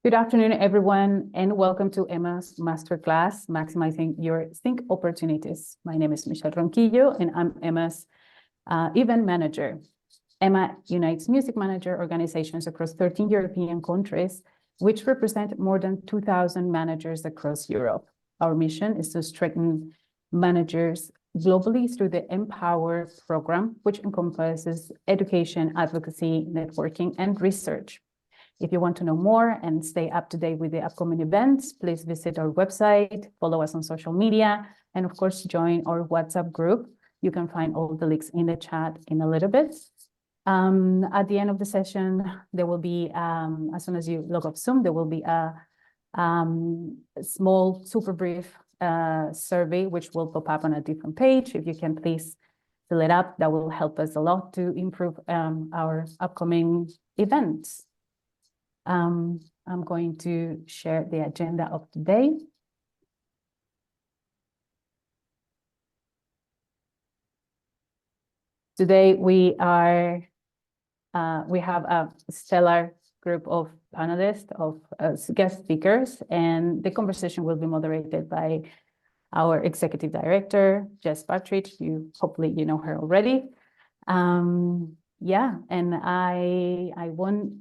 Good afternoon, everyone, and welcome to Emma's Masterclass, Maximizing Your Sync Opportunities. My name is Michelle Ronquillo, and I'm Emma's event manager. Emma unites music manager organizations across 13 European countries, which represent more than 2,000 managers across Europe. Our mission is to strengthen managers globally through the Empower program, which encompasses education, advocacy, networking, and research. If you want to know more and stay up to date with the upcoming events, please visit our website, follow us on social media, and of course, join our WhatsApp group. You can find all the links in the chat in a little bit. At the end of the session, there will be, as soon as you log off Zoom, there will be a small, super brief survey, which will pop up on a different page. If you can please fill it up, that will help us a lot to improve our upcoming events. I'm going to share the agenda of today. Today we have a stellar group of panelists, of guest speakers, and the conversation will be moderated by our executive director, Jess Partridge. Hopefully you know her already. Yeah, and I won't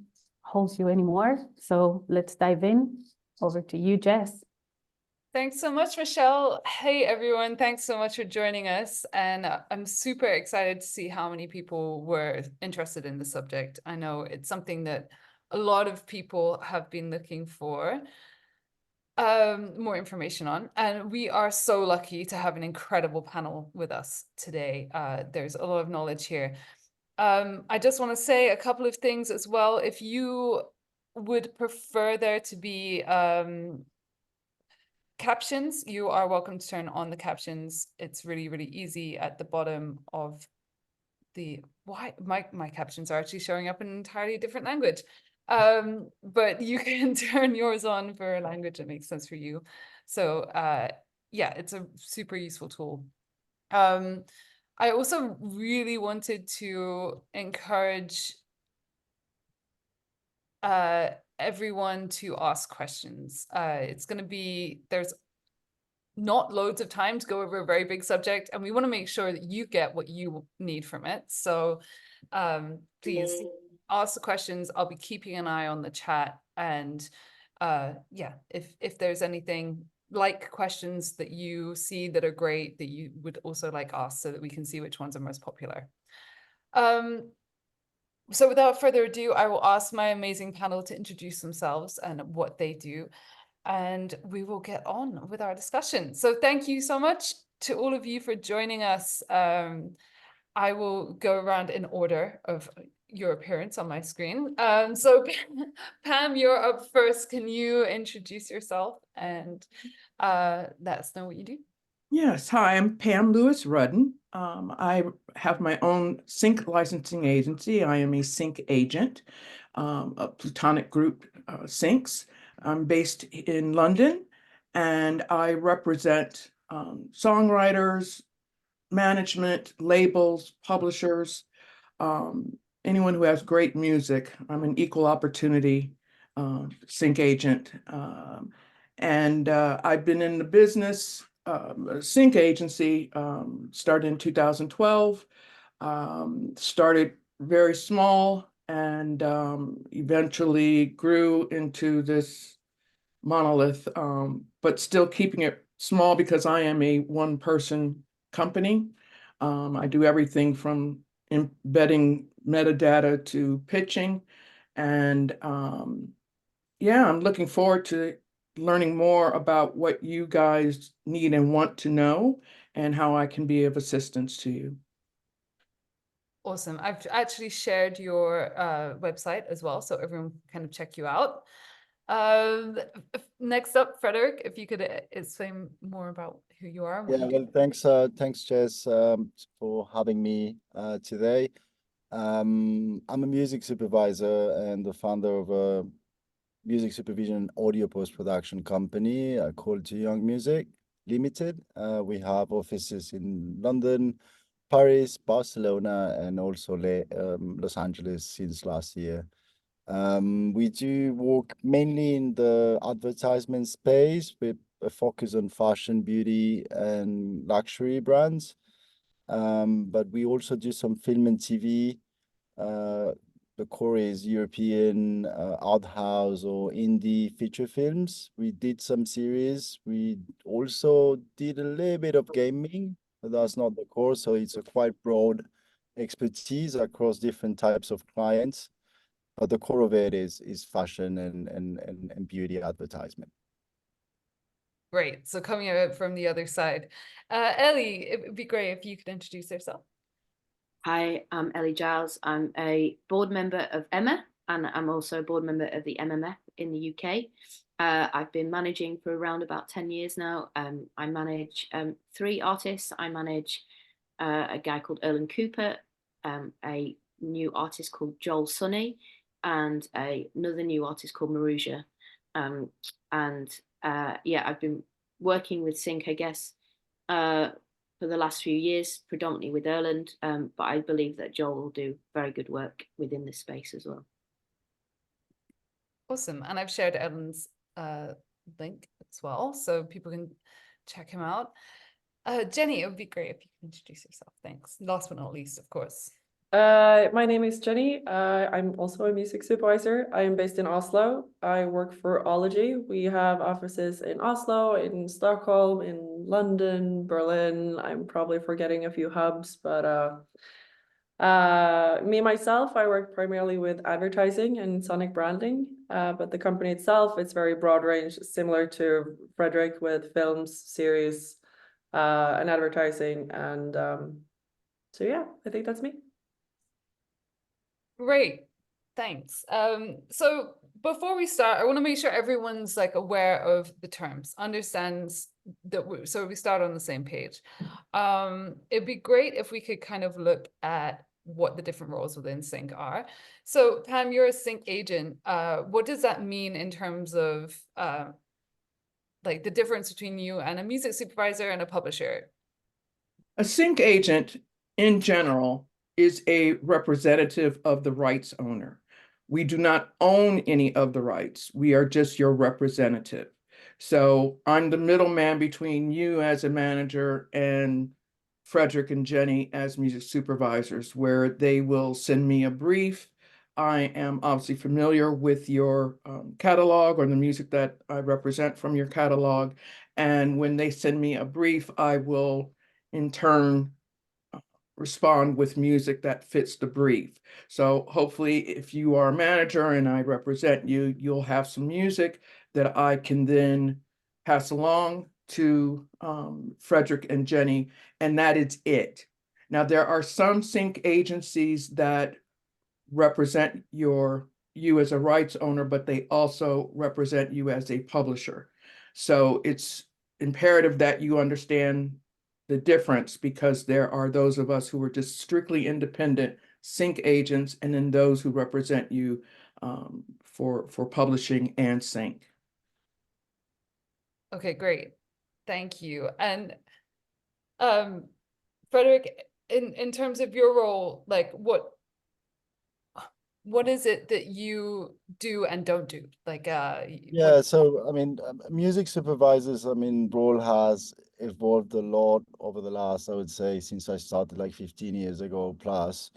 hold you anymore. So let's dive in. Over to you, Jess. Thanks so much, Michelle. Hey, everyone. Thanks so much for joining us. And I'm super excited to see how many people were interested in the subject. I know it's something that a lot of people have been looking for more information on. And we are so lucky to have an incredible panel with us today. There's a lot of knowledge here. I just want to say a couple of things as well. If you would prefer there to be captions, you are welcome to turn on the captions. It's really, really easy at the bottom of the... Why? My captions are actually showing up in an entirely different language. But you can turn yours on for a language that makes sense for you. So yeah, it's a super useful tool. I also really wanted to encourage everyone to ask questions. It's going to be, there's not loads of time to go over a very big subject, and we want to make sure that you get what you need from it. So please ask the questions. I'll be keeping an eye on the chat, and yeah, if there's anything like questions that you see that are great that you would also like asked, so that we can see which ones are most popular. So without further ado, I will ask my amazing panel to introduce themselves and what they do, and we will get on with our discussion. So thank you so much to all of you for joining us. I will go around in order of your appearance on my screen. So Pam, you're up first. Can you introduce yourself and let us know what you do? Yes, hi, I'm Pam Lewis-Rudden. I have my own sync licensing agency. I am a sync agent, a Plutonic group syncs. I'm based in London, and I represent songwriters, management, labels, publishers, anyone who has great music. I'm an equal opportunity sync agent. And I've been in the business, sync agency, started in 2012, started very small, and eventually grew into this monolith, but still keeping it small because I am a one-person company. I do everything from embedding metadata to pitching, and yeah, I'm looking forward to learning more about what you guys need and want to know and how I can be of assistance to you. Awesome. I've actually shared your website as well, so everyone can kind of check you out. Next up, Frederic, if you could explain more about who you are. Yeah, well, thanks, Jess, for having me today. I'm a music supervisor and the founder of a music supervision and audio post-production company called Too Young Music Limited. We have offices in London, Paris, Barcelona, and also Los Angeles since last year. We do work mainly in the advertisement space with a focus on fashion, beauty, and luxury brands. But we also do some film and TV. The core is European art house or indie feature films. We did some series. We also did a little bit of gaming, but that's not the core. So it's a quite broad expertise across different types of clients. But the core of it is fashion and beauty advertisement. Great. So coming at it from the other side, Ellie, it would be great if you could introduce yourself. Hi, I'm Ellie Giles. I'm a board member of EMA, and I'm also a board member of the MMF in the UK. I've been managing for around about 10 years now. I manage 3 artists. I manage a guy called Erlen Cooper, a new artist called Joel Sunny, and another new artist called Maruja. Yeah, I've been working with Sync, I guess, for the last few years, predominantly with Erland, but I believe that Joel will do very good work within this space as well. Awesome. And I've shared Evan's link as well, so people can check him out. Jenny, it would be great if you could introduce yourself. Thanks. Last but not least, of course. My name is Jenny. I'm also a music supervisor. I am based in Oslo. I work for Ohlogy. We have offices in Oslo, in Stockholm, in London, Berlin. I'm probably forgetting a few hubs, but myself, I work primarily with advertising and sonic branding. But the company itself, it's very broad range, similar to Frederic with films, series, and advertising. And so yeah, I think that's me. Great, thanks. So before we start, I want to make sure everyone's like aware of the terms, understands that so we start on the same page. It'd be great if we could kind of look at what the different roles within Sync are. So Pam, you're a Sync agent. What does that mean in terms of like the difference between you and a music supervisor and a publisher? A sync agent in general is a representative of the rights owner. We do not own any of the rights. We are just your representative. So I'm the middleman between you as a manager and Frederic and Jenny as music supervisors, where they will send me a brief. I am obviously familiar with your catalog or the music that I represent from your catalog. And when they send me a brief, I will in turn respond with music that fits the brief. So hopefully if you are a manager and I represent you, you'll have some music that I can then pass along to Frederic and Jenny, and that is it. Now, there are some sync agencies that represent you as a rights owner, but they also represent you as a publisher. So it's imperative that you understand the difference, because there are those of us who are just strictly independent sync agents, and then those who represent you for publishing and sync. Okay, great. Thank you. And Frederic, in terms of your role, like what is it that you do and don't do? Like Yeah, so I mean, music supervisors, I mean, role has evolved a lot over the last, I would say, since I started like 15 years ago plus.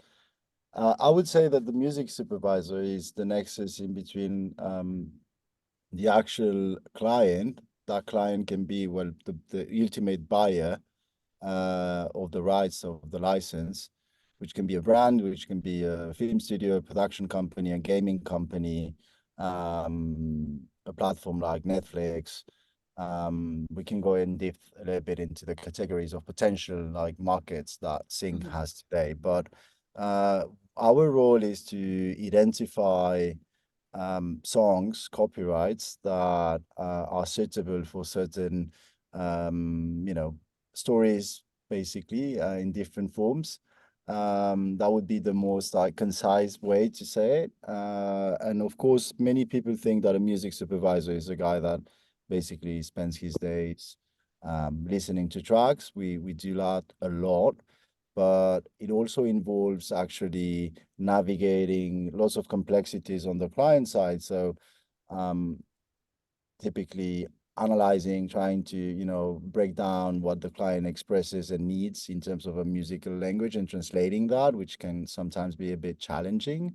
I would say that the music supervisor is the nexus in between the actual client. That client can be, well, the ultimate buyer of the rights of the license, which can be a brand, which can be a film studio, a production company, a gaming company, a platform like Netflix. We can go in depth a little bit into the categories of potential like markets that Sync has today. But our role is to identify songs, copyrights that are suitable for certain, stories, basically, in different forms. That would be the most like concise way to say it. And of course, many people think that a music supervisor is a guy that basically spends his days listening to tracks. We do that a lot, but it also involves actually navigating lots of complexities on the client side. So typically analyzing, trying to, you know, break down what the client expresses and needs in terms of a musical language and translating that, which can sometimes be a bit challenging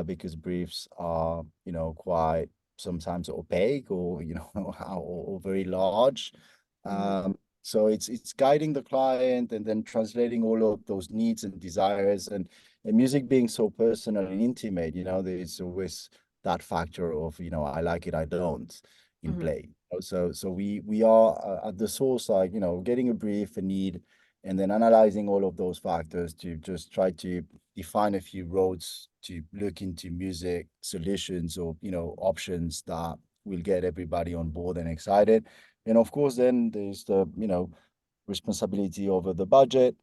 because briefs are, you know, quite sometimes opaque or, you know, or very large. So it's guiding the client and then translating all of those needs and desires, and music being so personal and intimate, you know, there's always that factor of, you know, I like it, I don't in play. So we are at the source, like, you know, getting a brief, a need, and then analyzing all of those factors to just try to define a few roads to look into music solutions or, you know, options that will get everybody on board and excited. And of course, then there's the, you know, responsibility over the budget.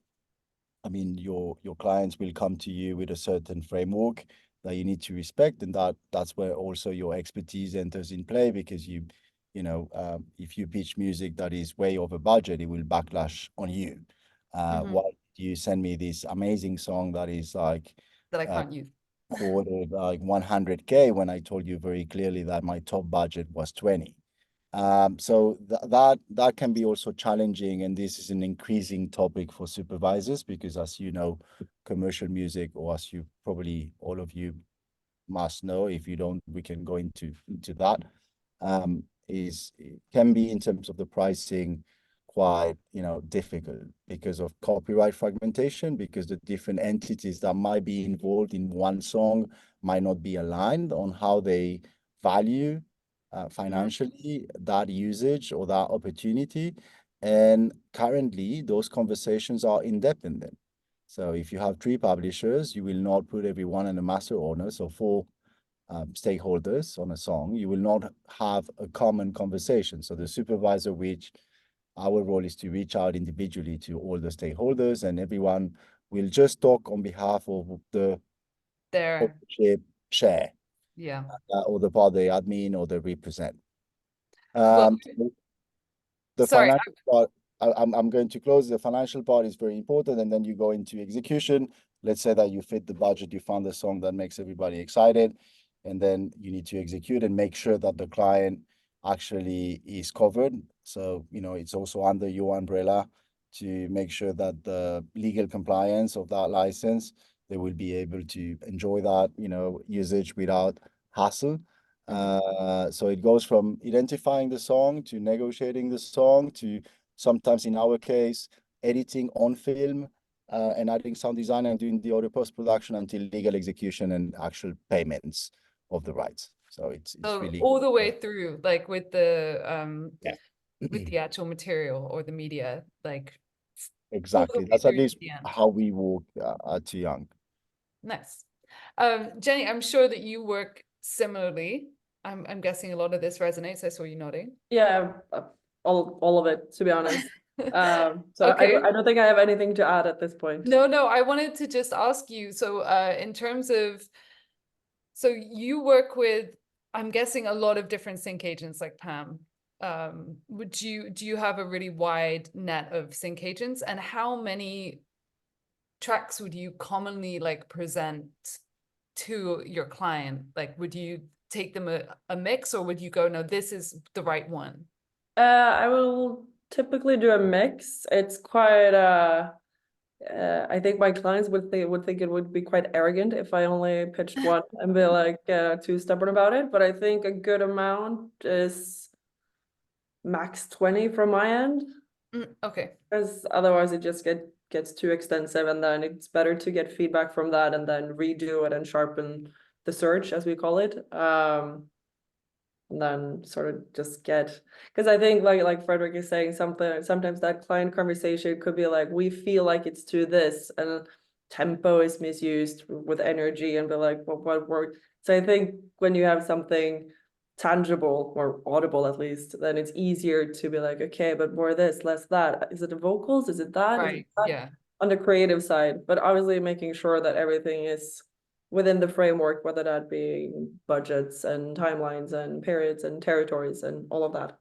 I mean, your clients will come to you with a certain framework that you need to respect, and that's where also your expertise enters in play, because you know, if you pitch music that is way over budget, it will backlash on you. Why do you send me this amazing song that is like That I can't use. quoted like 100K when I told you very clearly that my top budget was 20? So that can be also challenging, and this is an increasing topic for supervisors because, as you know, commercial music, or as you probably all of you must know, if you don't, we can go into that. It can be, in terms of the pricing, quite, you know, difficult because of copyright fragmentation, because the different entities that might be involved in one song might not be aligned on how they value financially that usage or that opportunity. And currently those conversations are independent. So if you have 3 publishers, you will not put everyone in a master owner, so 4 stakeholders on a song, you will not have a common conversation. So the supervisor, which our role is to reach out individually to all the stakeholders, and everyone will just talk on behalf of the ownership share. Yeah. Or the part they admin or they represent. Well, The sorry, financial part, I'm going to close. The financial part is very important, and then you go into execution. Let's say that you fit the budget, you found a song that makes everybody excited, and then you need to execute and make sure that the client actually is covered. So, you know, it's also under your umbrella to make sure that the legal compliance of that license, they will be able to enjoy that, you know, usage without hassle. So it goes from identifying the song to negotiating the song to, sometimes in our case, editing on film and adding sound design and doing the audio post-production until legal execution and actual payments of the rights. So it's really all the way through, like with the yeah. with the actual material or the media, like exactly. That's at least how we work at Young. Nice. Jenny, I'm sure that you work similarly. I'm guessing a lot of this resonates. I saw you nodding. Yeah, all of it, to be honest. So Okay. I don't think I have anything to add at this point. No, I wanted to just ask you, so in terms of, so you work with, I'm guessing, a lot of different sync agents like Pam. Do you have a really wide net of sync agents, and how many tracks would you commonly like present to your client? Like, would you take them a mix, or would you go, no, this is the right one? I will typically do a mix. It's quite I think my clients would think it would be quite arrogant if I only pitched one and be like too stubborn about it. But I think a good amount is max 20 from my end. Okay. Because otherwise it just gets too extensive, and then it's better to get feedback from that and then redo it and sharpen the search, as we call it. And then sort of just get, because I think like Frederic is saying, sometimes that client conversation could be like, we feel like it's to this, and tempo is misused with energy, and be like, well, what worked? So I think when you have something tangible or audible, at least, then it's easier to be like, okay, but more this, less that. Is it the vocals? Is it that? Right. Is it that? Yeah. On the creative side, but obviously making sure that everything is within the framework, whether that be budgets and timelines and periods and territories and all of that.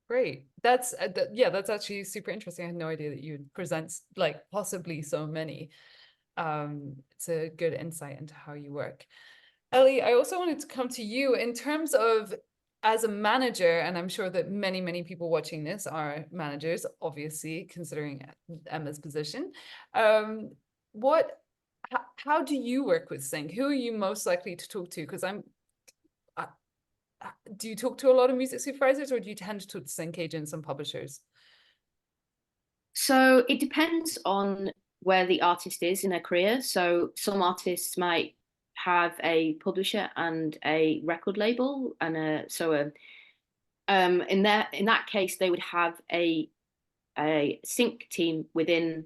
Great. That's yeah, that's actually super interesting. I had no idea that you'd present like possibly so many. It's a good insight into how you work. Ellie, I also wanted to come to you in terms of as a manager, and I'm sure that many people watching this are managers, obviously, considering Emma's position. How do you work with Sync? Who are you most likely to talk to? Because do you talk to a lot of music supervisors, or do you tend to talk to sync agents and publishers? So it depends on where the artist is in their career. So some artists might have a publisher and a record label, and in that case they would have a sync team within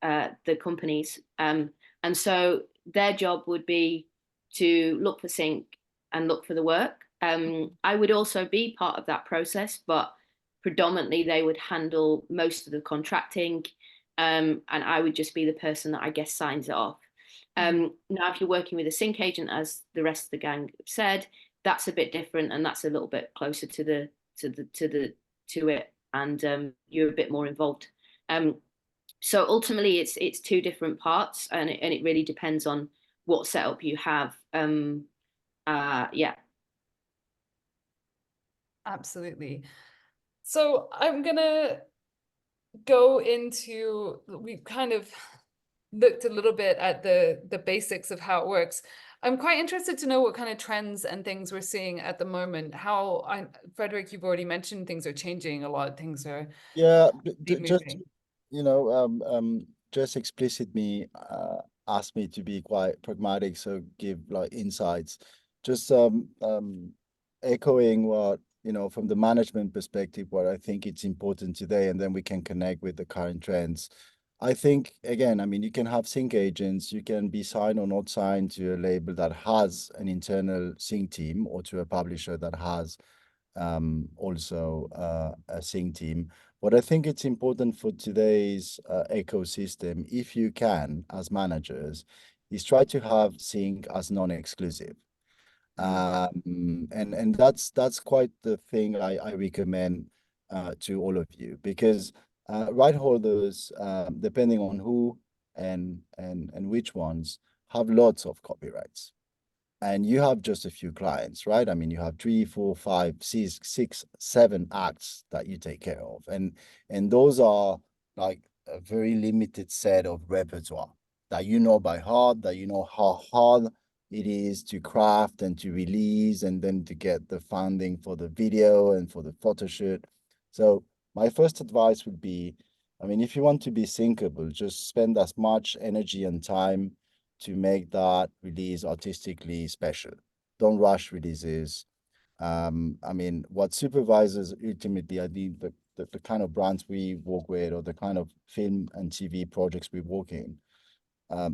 the companies, and so their job would be to look for sync and look for the work. I would also be part of that process, but predominantly they would handle most of the contracting, and I would just be the person that I guess signs it off. Now, if you're working with a sync agent, as the rest of the gang said, that's a bit different, and that's a little bit closer to it, and you're a bit more involved. So ultimately, it's two different parts, and it really depends on what setup you have. Yeah. Absolutely. So I'm gonna go into, we've kind of looked a little bit at the basics of how it works. I'm quite interested to know what kind of trends and things we're seeing at the moment. Frederic, you've already mentioned things are changing a lot. Things are Just moving. just explicit me asked me to be quite pragmatic, so give like insights. Just echoing what from the management perspective, what I think it's important today, and then we can connect with the current trends. I think, again, I mean, you can have sync agents, you can be signed or not signed to a label that has an internal sync team, or to a publisher that has also a sync team. But I think it's important for today's ecosystem, if you can, as managers, is try to have sync as non-exclusive. And that's quite the thing I recommend to all of you, because right holders, depending on who and which ones, have lots of copyrights. And you have just a few clients, right? I mean, you have 3, 4, 5, 6, 7 acts that you take care of. And those are like a very limited set of repertoire that you know by heart, that you know how hard it is to craft and to release, and then to get the funding for the video and for the photo shoot. So my first advice would be, I mean, if you want to be syncable, just spend as much energy and time to make that release artistically special. Don't rush releases. I mean, what supervisors ultimately, I think the kind of brands we work with, or the kind of film and TV projects we work in, I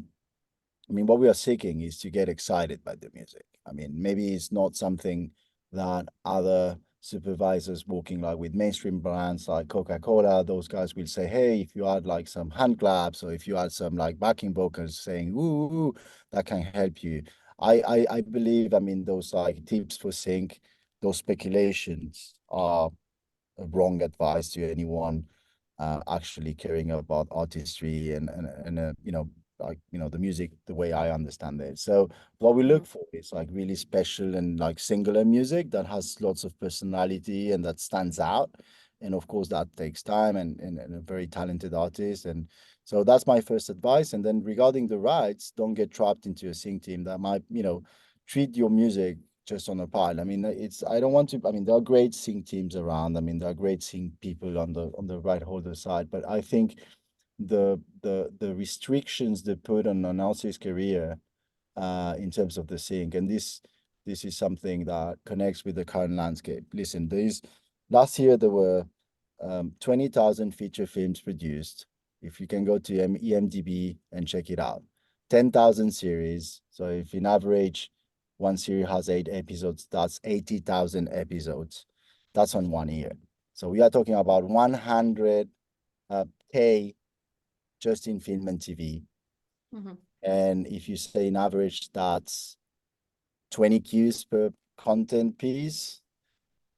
mean, what we are seeking is to get excited by the music. I mean, maybe it's not something that other supervisors working like with mainstream brands like Coca-Cola, those guys will say, hey, if you add like some hand claps, or if you add some like backing vocals saying, ooh, that can help you. I believe, I mean, those like tips for sync, those speculations are a wrong advice to anyone actually caring about artistry and like the music the way I understand it. So what we look for is like really special and like singular music that has lots of personality and that stands out. And of course that takes time and a very talented artist. And so that's my first advice. And then regarding the rights, don't get trapped into a sync team that might treat your music just on a pile. I mean, I don't want to, I mean, there are great sync teams around. I mean, there are great sync people on the right holder side, but I think the restrictions they put on an artist's career in terms of the sync, and this is something that connects with the current landscape. Listen, last year there were 20,000 feature films produced. If you can go to EMDB and check it out, 10,000 series. So if in average one series has 8 episodes, that's 80,000 episodes. That's on 1 year. So we are talking about 100K just in film and TV. And if you say in average, that's 20 cues per content piece,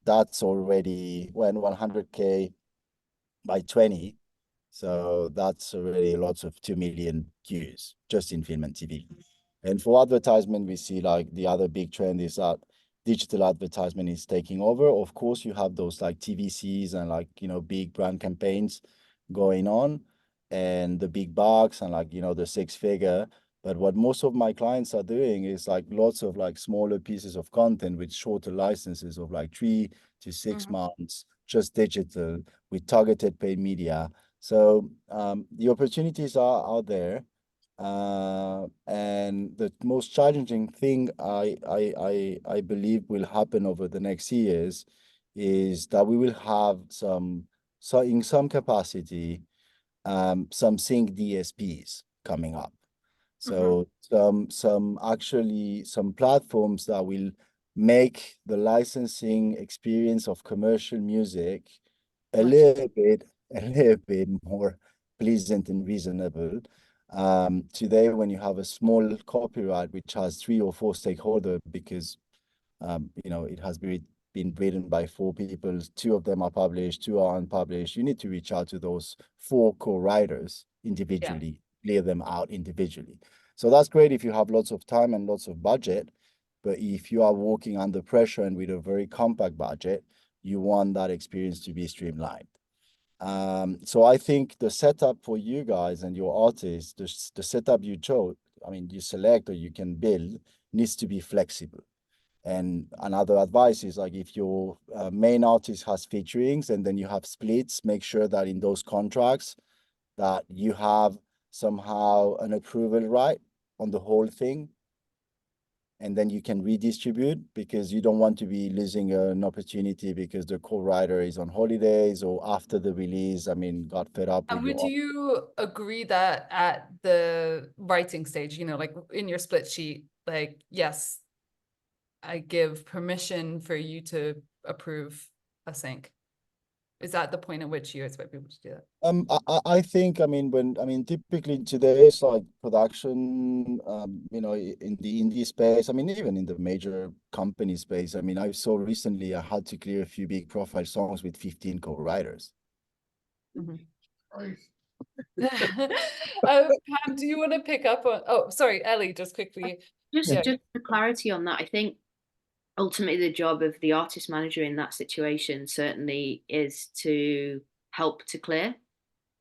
that's already when 100K by 20. So that's already lots of 2 million views just in film and TV. And for advertisement, we see like the other big trend is that digital advertisement is taking over. Of course, you have those like TVCs and like, you know, big brand campaigns going on and the big bucks and like, you know, the 6-figure. But what most of my clients are doing is like lots of like smaller pieces of content with shorter licenses of like 3 to 6 months, just digital with targeted paid media. So the opportunities are out there. And the most challenging thing I believe will happen over the next years is that we will have so in some capacity, some sync DSPs coming up. So some platforms that will make the licensing experience of commercial music a little bit more pleasant and reasonable. Today, when you have a small copyright which has 3 or 4 stakeholders, because you know it has been written by 4 people, 2 of them are published, 2 are unpublished. You need to reach out to those 4 co-writers individually, clear them out individually. So that's great if you have lots of time and lots of budget, but if you are working under pressure and with a very compact budget, you want that experience to be streamlined. So I think the setup for you guys and your artists, the setup you chose, I mean, you select or you can build, needs to be flexible. And another advice is like if your main artist has featurings and then you have splits, make sure that in those contracts that you have somehow an approval right on the whole thing. And then you can redistribute, because you don't want to be losing an opportunity because the co-writer is on holidays or after the release, I mean, got fed up with And would you agree that at the writing stage, you know, like in your split sheet, like, yes, I give permission for you to approve a sync? Is that the point at which you expect people to do that? I think, I mean, typically today's like production, you know, in the indie space, I mean, even in the major company space, I mean, I saw recently I had to clear a few big profile songs with 15 co-writers. Pam, do you want to pick up on, oh, sorry, Ellie, just quickly. Just for clarity on that, I think ultimately the job of the artist manager in that situation certainly is to help to clear.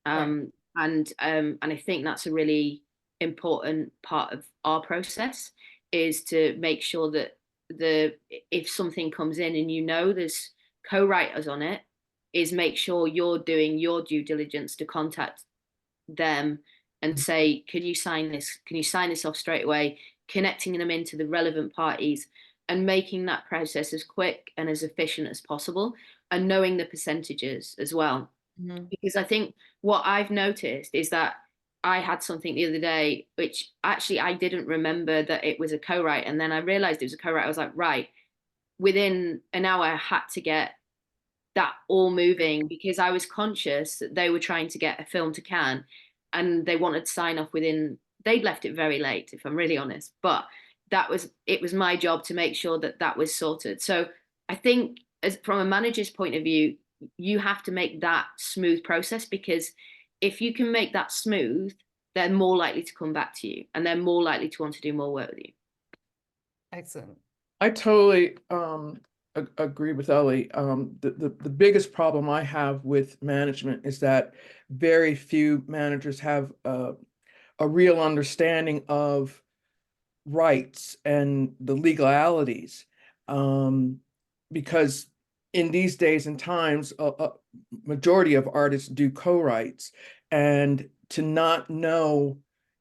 And I think that's a really important part of our process, is to make sure that if something comes in and you know there's co-writers on it, is make sure you're doing your due diligence to contact them and say, can you sign this? Can you sign this off straight away? Connecting them into the relevant parties and making that process as quick and as efficient as possible, and knowing the percentages as well. Because I think what I've noticed is that I had something the other day, which actually I didn't remember that it was a co-write. And then I realized it was a co-write. I was like, right, within an hour, I had to get that all moving, because I was conscious that they were trying to get a film to Cannes and they wanted to sign off within, they'd left it very late, if I'm really honest, but it was my job to make sure that that was sorted. So I think from a manager's point of view, you have to make that smooth process, because if you can make that smooth, they're more likely to come back to you and they're more likely to want to do more work with you. Excellent. I totally agree with Ellie. The biggest problem I have with management is that very few managers have a real understanding of rights and the legalities, because in these days and times, a majority of artists do co-writes, and to not know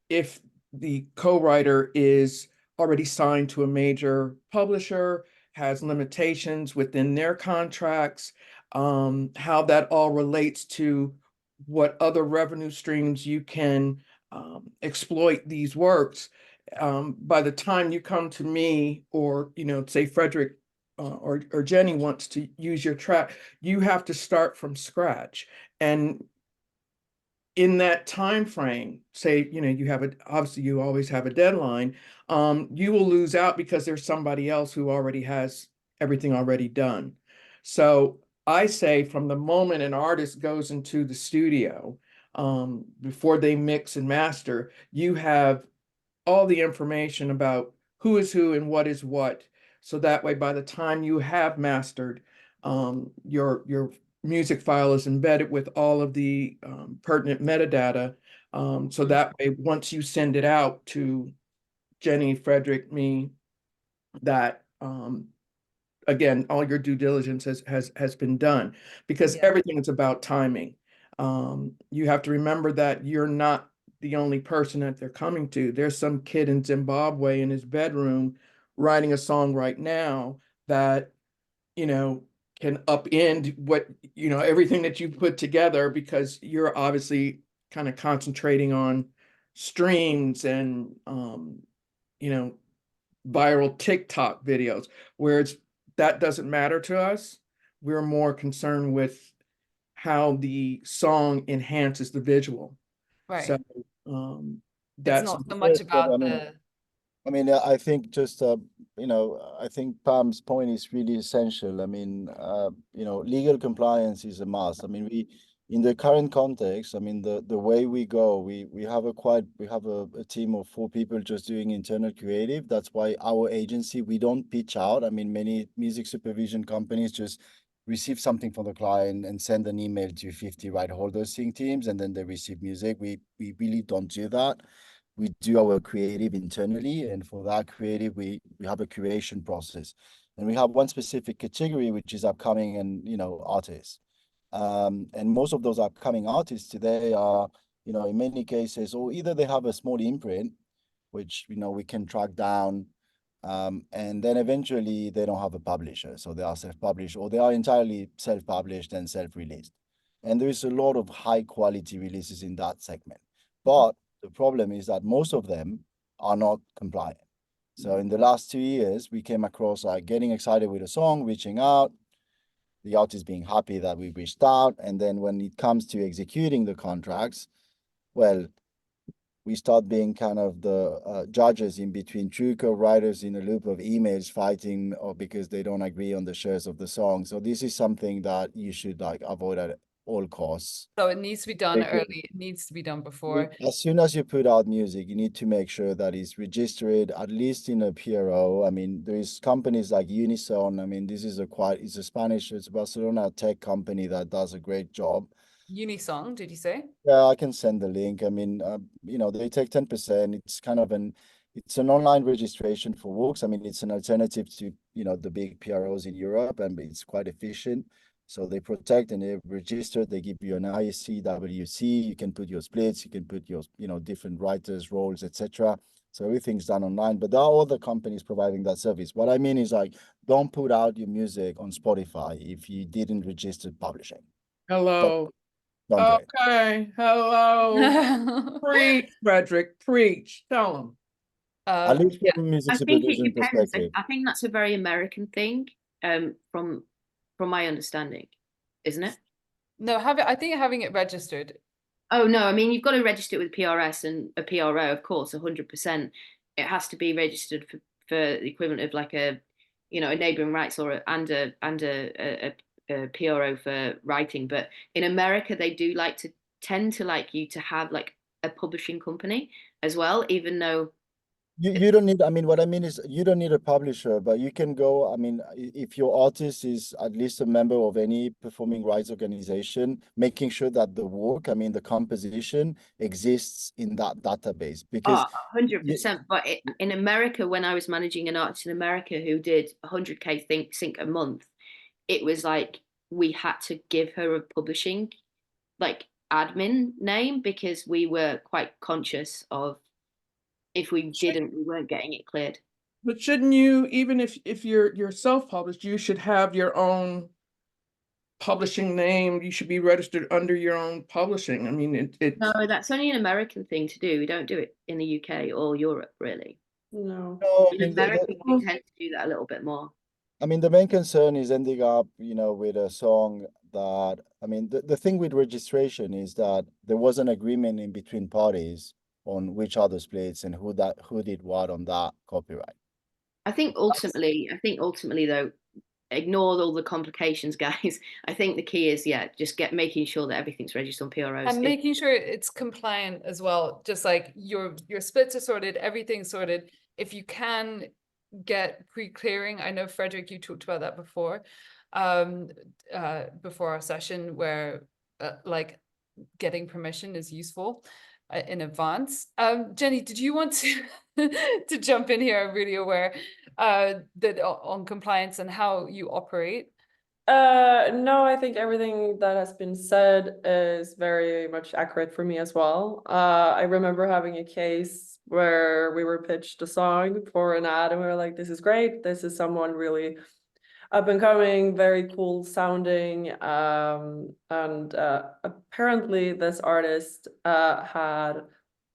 if the co-writer is already signed to a major publisher, has limitations within their contracts, how that all relates to what other revenue streams you can exploit these works. By the time you come to me, or, you know, say Frederic or Jenny wants to use your track, you have to start from scratch. And in that time frame, say, you know, you have obviously you always have a deadline, you will lose out because there's somebody else who already has everything already done. So I say from the moment an artist goes into the studio, before they mix and master, you have all the information about who is who and what is what. So that way, by the time you have mastered, your music file is embedded with all of the pertinent metadata. So that way, once you send it out to Jenny, Frederic, me, that again, all your due diligence has been done, because Yeah. everything is about timing. You have to remember that you're not the only person that they're coming to. There's some kid in Zimbabwe in his bedroom writing a song right now that, you know, can upend what, you know, everything that you put together, because you're obviously kind of concentrating on streams and, you know, viral TikTok videos, whereas that doesn't matter to us. We're more concerned with how the song enhances the visual. Right. So It's that's not so Yes, much but about the, I mean, I think just, you know, I think Pam's point is really essential. I mean, you know, legal compliance is a must. I mean, in the current context, I mean, the way we go, we have a team of 4 people just doing internal creative. That's why our agency, we don't pitch out. I mean, many music supervision companies just receive something from the client and send an email to 50 right holder sync teams, and then they receive music. We really don't do that. We do our creative internally, and for that creative, we have a curation process, and we have one specific category, which is upcoming and, you know, artists. And most of those upcoming artists today are, you know, in many cases, or either they have a small imprint, which, you know, we can track down, and then eventually they don't have a publisher, so they are self-published, or they are entirely self-published and self-released. And there is a lot of high quality releases in that segment, but the problem is that most of them are not compliant. So in the last 2 years, we came across like getting excited with a song, reaching out, the artist being happy that we reached out. And then when it comes to executing the contracts, well, we start being kind of the judges in between true co-writers in a loop of emails fighting, or because they don't agree on the shares of the song. So this is something that you should like avoid at all costs. so it needs to be done Because early. It needs to be done before. as soon as you put out music, you need to make sure that it's registered at least in a PRO. I mean, there is companies like Unison. I mean, this is it's a Spanish, it's a Barcelona tech company that does a great job. Unisong, did you say? Yeah, I can send the link. I mean, you know, they take 10%. It's kind of it's an online registration for works. I mean, it's an alternative to, you know, the big PROs in Europe, and it's quite efficient. So they protect and they register. They give you an ISC, you can put your splits, you can put your, you know, different writers, roles, etc. So everything's done online, but there are other companies providing that service. What I mean is, like, don't put out your music on Spotify if you didn't register publishing. hello. Don't do it. Okay, hello. Preach, Frederic, preach. Tell them. At least Yeah, from a music I think it supervision depends. perspective. I think that's a very American thing, from my understanding, isn't it? No, I think having it registered. Oh no, I mean you've got to register it with PRS and a PRO, of course, 100%. It has to be registered for the equivalent of like a, you know, a neighboring rights or a PRO for writing. But in America, they do tend to like you to have like a publishing company as well, even though You don't need, I mean, what I mean is you don't need a publisher, but you can go, I mean, if your artist is at least a member of any performing rights organization, making sure that the work, I mean, the composition exists in that database, because 100%. But in America, when I was managing an artist in America who did 100K sync a month, it was like we had to give her a publishing like admin name, because we were quite conscious of if we didn't, we weren't getting it cleared. But shouldn't you, even if you're self-published, you should have your own publishing name. You should be registered under your own publishing. I mean, No, that's only an American thing to do. We don't do it in the UK or Europe, really. No. no, I In mean, America, we tend to do that a little bit more. I mean, the main concern is ending up, you know, with a song that, I mean, the thing with registration is that there was an agreement in between parties on which are the splits and who did what on that copyright. I think ultimately though, ignore all the complications, guys. I think the key is, yeah, just making sure that everything's registered on PROs. And making sure it's compliant as well. Just like your splits are sorted, everything's sorted. If you can get pre-clearing, I know Frederic, you talked about that before our session, where like getting permission is useful in advance. Jenny, did you want to to jump in here? I'm really aware that on compliance and how you operate. No, I think everything that has been said is very much accurate for me as well. I remember having a case where we were pitched a song for an ad and we were like, this is great. This is someone really up and coming, very cool sounding. And apparently this artist had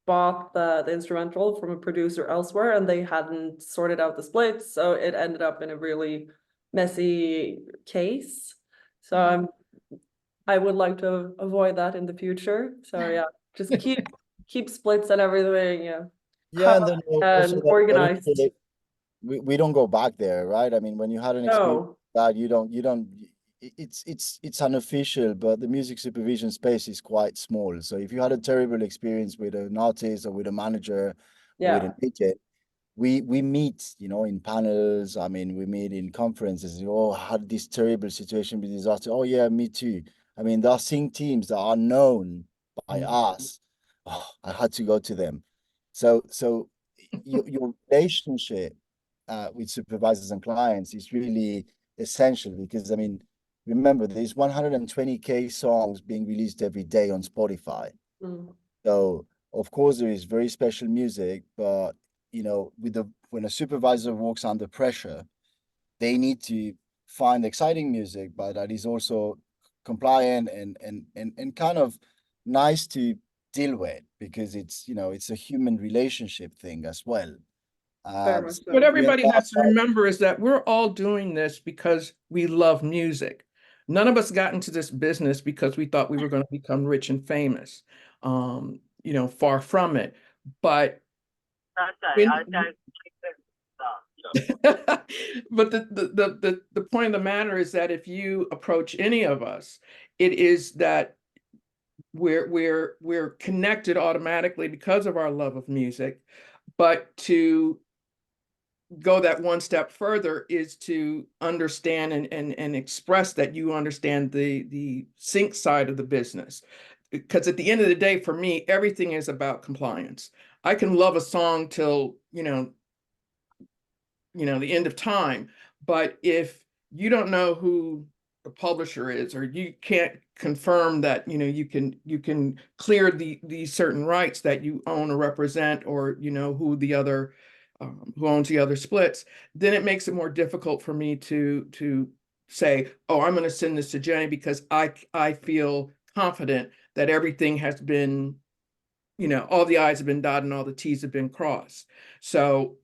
bought the instrumental from a producer elsewhere and they hadn't sorted out the splits. So it ended up in a really messy case. So I would like to avoid that in the future. So yeah, just keep splits and everything. Yeah, and then also and organized. We don't go back there, right? I mean, when you had an experience that you don't it's unofficial, but the music supervision space is quite small. So if you had a terrible experience with an artist or with a manager or with an agent, we meet, you know, in panels. I mean, we meet in conferences. Oh, I had this terrible situation with this artist. Oh yeah, me too. I mean, there are sync teams that are known by us. Oh, I had to go to them. So your relationship with supervisors and clients is really essential, because I mean, remember, there's 120K songs being released every day on Spotify. So of course there is very special music, but you know, when a supervisor walks under pressure, they need to find exciting music, but that is also compliant and kind of nice to deal with, because it's, you know, it's a human relationship thing as well. What everybody has to remember is that we're all doing this because we love music. None of us got into this business because we thought we were going to become rich and famous. You know, far from it. But but the point of the matter is that if you approach any of us, it is that we're connected automatically because of our love of music. But to go that one step further is to understand and express that you understand the sync side of the business. Because at the end of the day, for me, everything is about compliance. I can love a song till, you know, the end of time. But if you don't know who the publisher is, or you can't confirm that, you know, you can clear these certain rights that you own or represent, or, you know, who the other who owns the other splits, then it makes it more difficult for me to say, oh, I'm going to send this to Jenny because I feel confident that everything has been, you know, all the I's have been dotted and all the T's have been crossed. So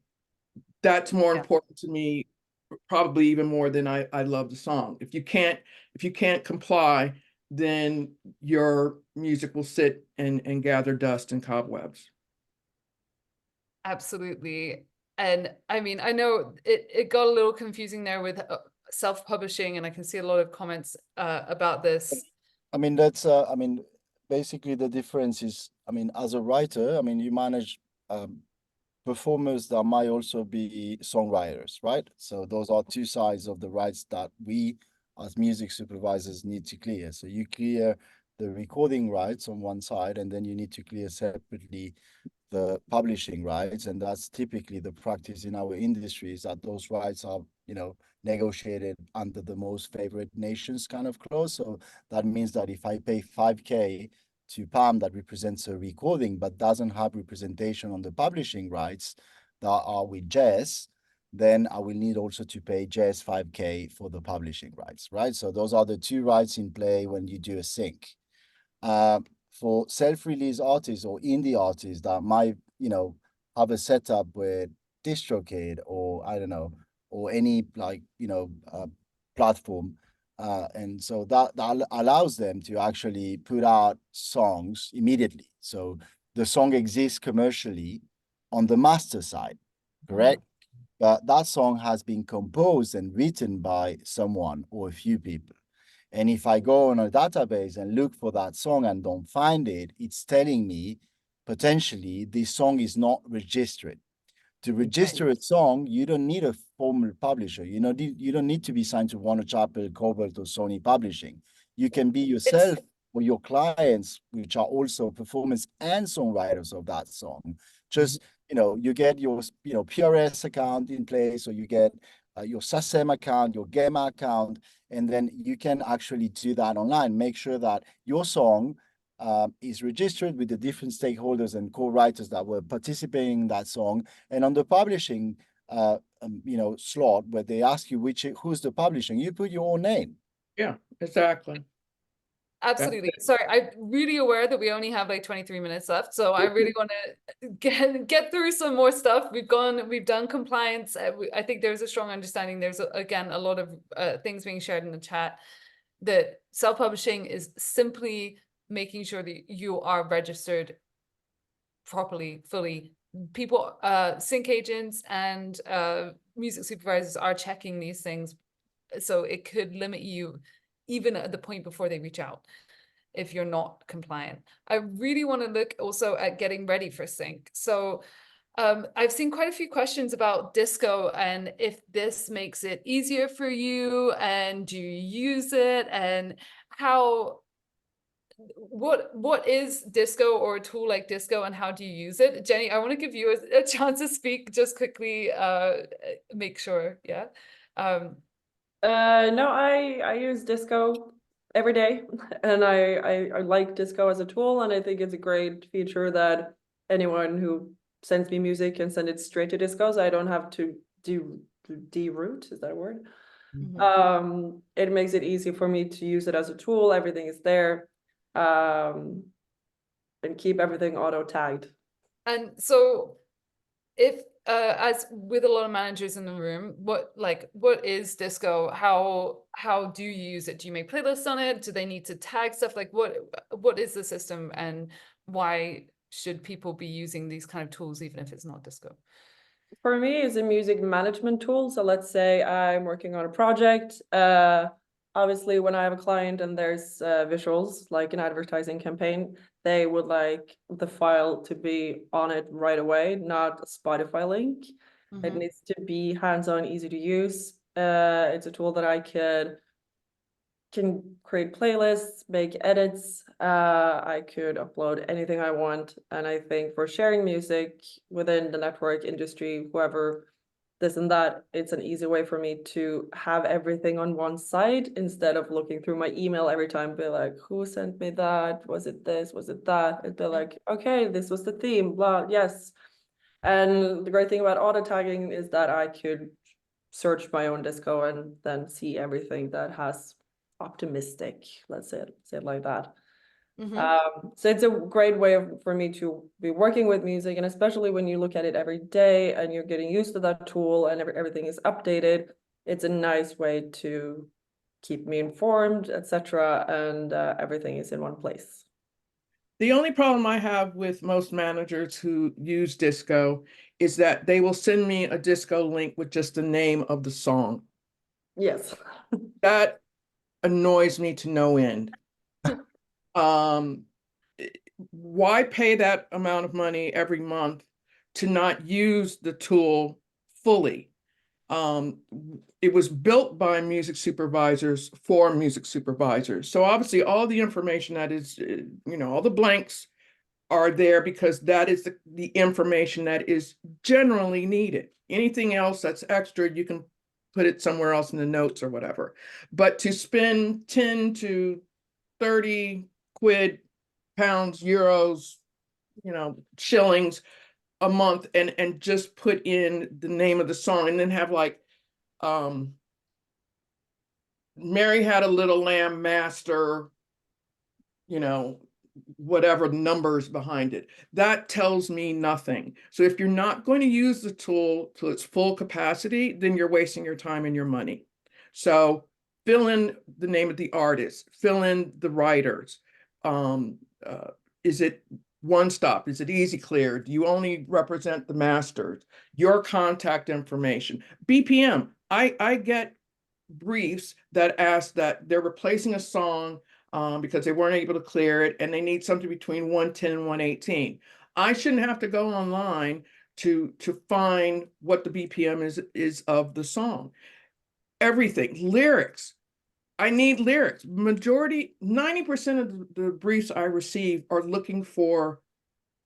that's more important to me, probably even more than I love the song. If you can't comply, then your music will sit and gather dust and cobwebs. Absolutely. And I mean, I know it got a little confusing there with self-publishing, and I can see a lot of comments about this. I mean, that's, I mean, basically the difference is, I mean, as a writer, I mean, you manage performers that might also be songwriters, right? So those are two sides of the rights that we as music supervisors need to clear. So you clear the recording rights on one side, and then you need to clear separately the publishing rights. And that's typically the practice in our industry, is that those rights are, you know, negotiated under the most favored nations kind of clause. So that means that if I pay 5K to Pam that represents a recording but doesn't have representation on the publishing rights that are with Jess, then I will need also to pay Jess 5K for the publishing rights, right? So those are the two rights in play when you do a sync. For self-release artists or indie artists that might, you know, have a setup with DistroKid or I don't know, or any like, you know, platform, and so that allows them to actually put out songs immediately. So the song exists commercially on the master side, correct? but that song has been composed and written by someone or a few people. And if I go on a database and look for that song and don't find it, it's telling me potentially this song is not registered. To register a song, you don't need a formal publisher. You don't need to be signed to Warner Chappell, Aubert, or Sony Publishing. You can be yourself or your clients, which are also performers and songwriters of that song. Just, you get your, PRS account in place, or you get your SACEM account, your GEMA account, and then you can actually do that online. Make sure that your song is registered with the different stakeholders and co-writers that were participating in that song. And on the publishing, slot where they ask you who's the publishing, you put your own name. Yeah, exactly. Absolutely. Sorry, I'm really aware that we only have like 23 minutes left, so I really want to get through some more stuff. We've done compliance. I think there's a strong understanding. There's again a lot of things being shared in the chat. That self-publishing is simply making sure that you are registered properly, fully. People, sync agents and music supervisors are checking these things, so it could limit you even at the point before they reach out if you're not compliant. I really want to look also at getting ready for sync. So I've seen quite a few questions about disco and if this makes it easier for you, and do you use it, and what is disco or a tool like disco, and how do you use it? Jenny, I want to give you a chance to speak just quickly, make sure. Yeah. No, I use disco every day, and I like disco as a tool, and I think it's a great feature that anyone who sends me music can send it straight to disco, so I don't have to deroute, is that a word? Mm-hmm. It makes it easy for me to use it as a tool. Everything is there, and keep everything auto tagged. And so if as with a lot of managers in the room, what is disco? How do you use it? Do you make playlists on it? Do they need to tag stuff? Like what is the system, and why should people be using these kind of tools even if it's not disco? For me, it's a music management tool. So let's say I'm working on a project. Obviously, when I have a client and there's visuals, like an advertising campaign, they would like the file to be on it right away, not a Spotify link. Mm-hmm. It needs to be hands-on, easy to use. It's a tool that I can create playlists, make edits. I could upload anything I want. And I think for sharing music within the network industry, whoever this and that, it's an easy way for me to have everything on one side instead of looking through my email every time, be like, who sent me that? Was it this? Was it that? It'd be like, okay, this was the theme, blah, yes. And the great thing about auto tagging is that I could search my own disco and then see everything that has optimistic, let's say it like that. Mm-hmm. So it's a great way for me to be working with music, and especially when you look at it every day and you're getting used to that tool and everything is updated, it's a nice way to keep me informed, etc., and everything is in one place. The only problem I have with most managers who use disco is that they will send me a disco link with just the name of the song. Yes. That annoys me to no end. Why pay that amount of money every month to not use the tool fully? It was built by music supervisors for music supervisors. So obviously all the information that is, all the blanks are there because that is the information that is generally needed. Anything else that's extra, you can put it somewhere else in the notes or whatever. But to spend 10 to 30 quid, pounds, euros, shillings a month and just put in the name of the song and then have like Mary Had a Little Lamb master, whatever numbers behind it. That tells me nothing. So if you're not going to use the tool to its full capacity, then you're wasting your time and your money. So fill in the name of the artist, fill in the writers. Is it one stop? Is it easy clear? Do you only represent the masters? Your contact information. BPM. I get briefs that ask that they're replacing a song because they weren't able to clear it and they need something between 110 and 118. I shouldn't have to go online to find what the BPM is of the song. Everything, lyrics. I need lyrics. Majority, 90% of the briefs I receive are looking for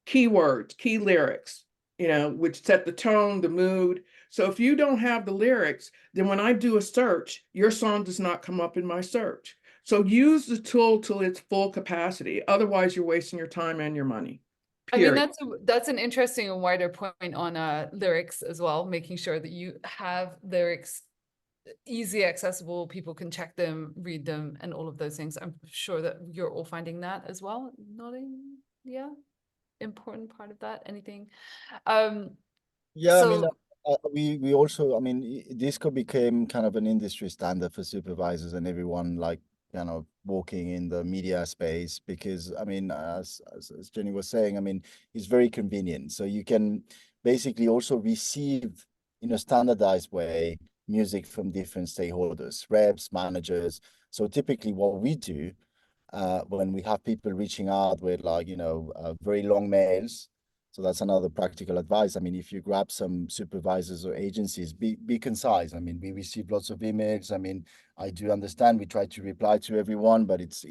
keywords, key lyrics, which set the tone, the mood. So if you don't have the lyrics, then when I do a search, your song does not come up in my search. So use the tool till its full capacity. Otherwise, you're wasting your time and your money. Period. I mean, that's an interesting and wider point on lyrics as well, making sure that you have lyrics easy accessible, people can check them, read them, and all of those things. I'm sure that you're all finding that as well. Nodding, yeah, important part of that. Anything? Yeah, so, I mean, we also, I mean, Disco became kind of an industry standard for supervisors and everyone like walking in the media space because, I mean, as Jenny was saying, I mean, it's very convenient. So you can basically also receive in a standardized way music from different stakeholders, reps, managers. So typically what we do when we have people reaching out with like, very long mails. So that's another practical advice. I mean, if you grab some supervisors or agencies, be concise. I mean, we receive lots of emails. I mean, I do understand we try to reply to everyone, but it's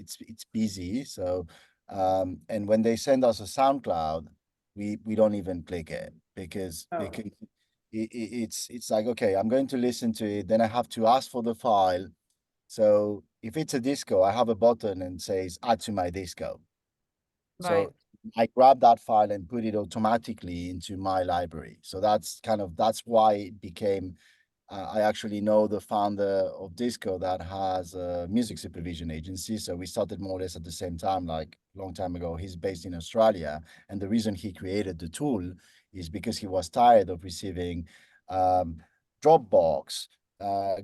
busy. So, and when they send us a SoundCloud, we don't even click it because it's like, okay, I'm going to listen to it. Then I have to ask for the file. So if it's a disco, I have a button and says add to my disco. right. So I grab that file and put it automatically into my library. So that's why it became, I actually know the founder of Disco that has a music supervision agency. So we started more or less at the same time, like a long time ago. He's based in Australia. And the reason he created the tool is because he was tired of receiving Dropbox,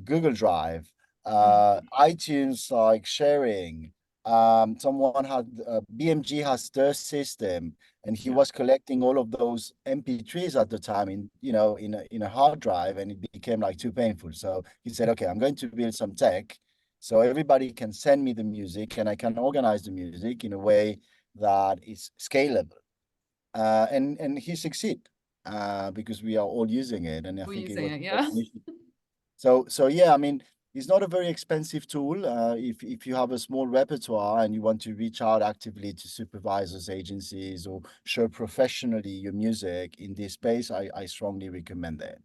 Google Drive, iTunes, like sharing. Someone had BMG has their system, and he was collecting all of those MP3s at the time in a hard drive, and it became like too painful. So he said, okay, I'm going to build some tech so everybody can send me the music and I can organize the music in a way that is scalable. And he succeeded because we are all using it, and I We're think using it it, yeah. So yeah, I mean, it's not a very expensive tool. If you have a small repertoire and you want to reach out actively to supervisors, agencies, or share professionally your music in this space, I strongly recommend it.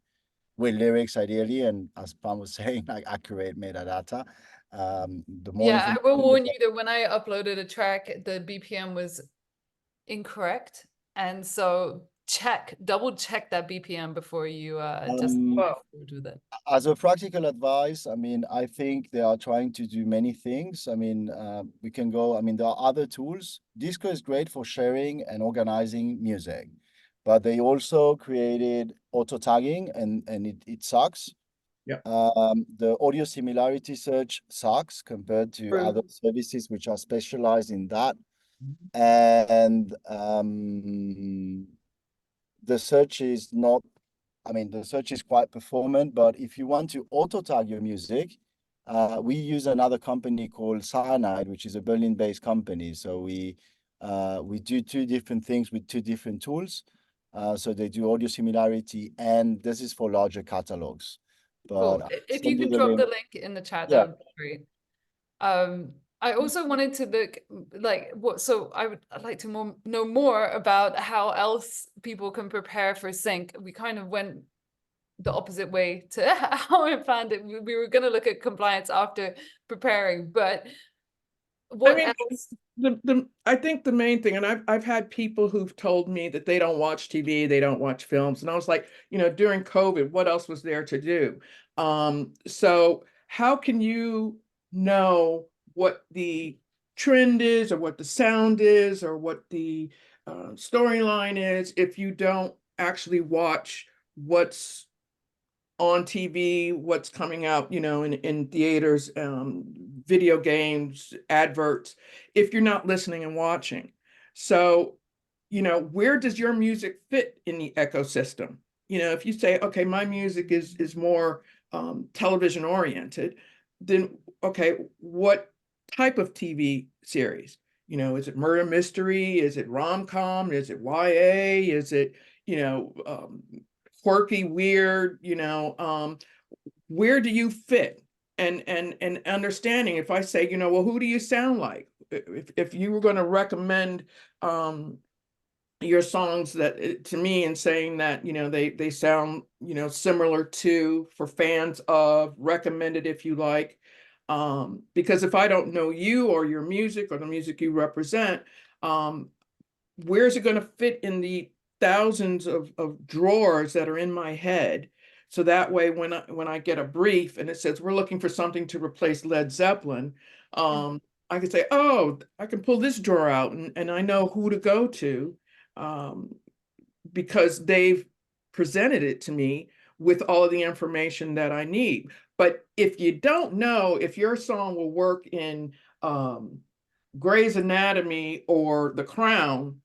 With lyrics, ideally, and as Pam was saying, like accurate metadata. The more Yeah, I will information warn you that when I uploaded a track, the BPM was incorrect. And so double check that BPM before you just do that. As a practical advice, I mean, I think they are trying to do many things. I mean, we can go, I mean, there are other tools. Disco is great for sharing and organizing music, but they also created auto tagging and it sucks. Yeah. The audio similarity search sucks compared to True. other services which are specialized in that. And the search is not, I mean, the search is quite performant, but if you want to auto tag your music, we use another company called Cyanide, which is a Berlin-based company. So we do two different things with two different tools. So they do audio similarity, and this is for larger catalogs. But Cool. If you can drop the link in the chat, Yeah. that would be great. I also wanted to look like so I'd like to know more about how else people can prepare for sync. We kind of went the opposite way to how I planned it. We were going to look at compliance after preparing, but what else? I think the main thing, and I've had people who've told me that they don't watch TV, they don't watch films, and I was like, during COVID, what else was there to do? So how can you know what the trend is, or what the sound is, or what the storyline is if you don't actually watch what's on TV, what's coming out, in theaters, video games, adverts, if you're not listening and watching? So where does your music fit in the ecosystem? If you say, okay, my music is more television oriented, then okay, what type of TV series? Is it murder mystery? Is it rom-com? Is it YA? Is it, quirky, weird, where do you fit? And understanding, if I say, well, who do you sound like? If you were going to recommend your songs that to me, and saying that, they sound, similar to, for fans of, recommended if you like, because if I don't know you or your music or the music you represent, where's it going to fit in the thousands of drawers that are in my head? So that way, when I get a brief and it says we're looking for something to replace Led Zeppelin, I can say, oh, I can pull this drawer out and I know who to go to, because they've presented it to me with all of the information that I need. But if you don't know if your song will work in Grey's Anatomy or The Crown,